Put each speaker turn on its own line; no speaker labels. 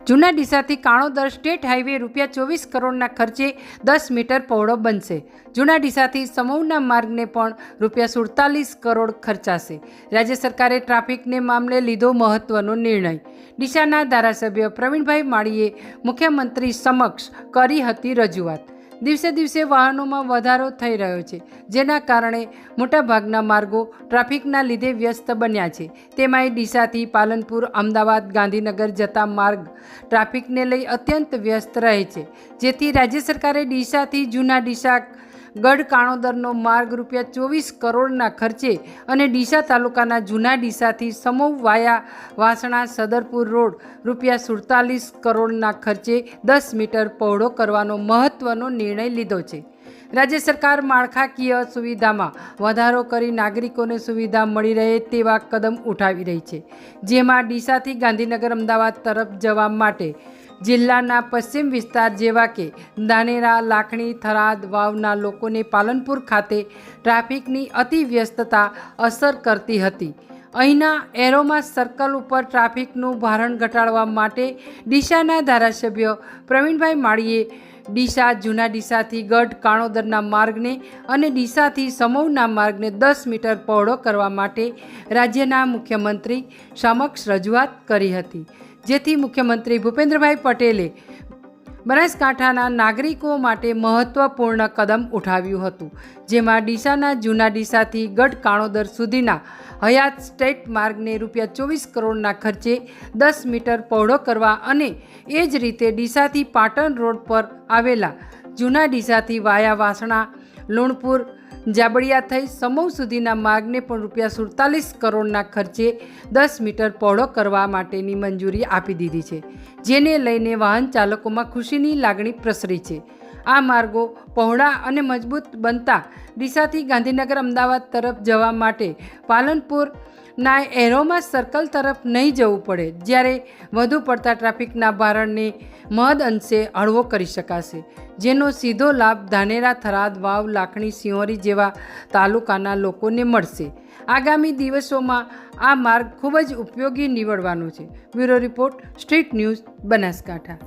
જૂના ડીસાથી Kanodar state highway ₹24 કરોડના ખર્ચે 10 મીટર પહોળો બનશે। જૂના ડીસાથી સમૌના માર્ગને પણ ₹47 કરોડ ખર્ચાશે। રાજ્ય સરકારે ટ્રાફિકને મામલે લીધો મહત્વનો નિર્ણય। ડીસાના ધારાસભ્ય પ્રવીણભાઈ માળીએ મુખ્યમંત્રી સમક્ષ કરી હતી રજૂઆત। દિવસે દિવસે વાહનોમાં વધારો થઈ રહ્યો છે, જેના કારણે મોટાભાગના માર્ગો ટ્રાફિકના લીધે વ્યસ્ત બન્યા છે। તેમાંય ડીસાથી પાલનપુર, અમદાવાદ, ગાંધીનગર જતા માર્ગ ટ્રાફિકને લઈ અત્યંત વ્યસ્ત રહે છે, જેથી રાજ્ય સરકારે ડીસાથી જૂના ડીસા ગઢ કાણોદરનો માર્ગ ₹24 કરોડના ખર્ચે અને ડીસા તાલુકાના જૂના ડીસાથી સમૌ વાયા વાસણા સદરપુર રોડ ₹47 કરોડના ખર્ચે 10 મીટર પહોળો કરવાનો મહત્વનો નિર્ણય લીધો છે। રાજ્ય સરકાર માળખાકીય સુવિધામાં વધારો કરી નાગરિકોને સુવિધા મળી રહે તેવા કદમ ઉઠાવી રહી છે, જેમાં ડીસાથી ગાંધીનગર, અમદાવાદ તરફ જવા માટે જિલ્લાના પશ્ચિમ વિસ્તાર જેવા કે ધાનેરા, લાખણી, થરાદ, વાવના લોકોને પાલનપુર ખાતે ટ્રાફિકની અતિ વ્યસ્તતા અસર કરતી હતી। અહીંના એરોમા સર્કલ ઉપર ટ્રાફિકનું ભારણ ઘટાડવા માટે ડીસાના ધારાસભ્ય પ્રવીણભાઈ માળીએ ડીસા જૂના ડીસાથી ગઢ કાણોદરના માર્ગને અને ડીસાથી સમૌના માર્ગને 10 મીટર પહોળો કરવા માટે રાજ્યના મુખ્યમંત્રી સમક્ષ રજૂઆત કરી હતી, જેથી મુખ્યમંત્રી ભૂપેન્દ્રભાઈ પટેલે બનાસકાંઠાના નાગરિકો માટે મહત્વપૂર્ણ કદમ ઉઠાવ્યું હતું, જેમાં ડીસાના જૂના ડીસાથી ગઢ કાણોદર સુધીના હયાત સ્ટેટ માર્ગને ₹24 કરોડના ખર્ચે 10 મીટર પહોળો કરવા અને એ જ રીતે ડીસાથી પાટણ રોડ પર આવેલા જૂના ડીસાથી વાયા વાસણા, લુણપુર, જાબડિયા થઈ સમૌ સુધીના માર્ગને પણ ₹47 કરોડના ખર્ચે 10 મીટર પહોળો કરવા માટેની મંજૂરી આપી દીધી છે, જેને લઈને વાહન ચાલકોમાં ખુશીની લાગણી પ્રસરી છે। આ માર્ગો પહોળા અને મજબૂત બનતા ડીસાથી ગાંધીનગર, અમદાવાદ તરફ જવા માટે પાલનપુરના એરોમા સર્કલ તરફ નહીં જવું પડે, જ્યારે વધુ પડતા ટ્રાફિકના ભારણને મહદ અંશે હળવો કરી શકાશે, જેનો સીધો લાભ ધાનેરા, થરાદ, વાવ, લાખણી, સિંહોરી જેવા તાલુકાના લોકોને મળશે। આગામી દિવસોમાં આ માર્ગ ખૂબ જ ઉપયોગી નીવડવાનો છે। Bureau report, street news, Banaskantha.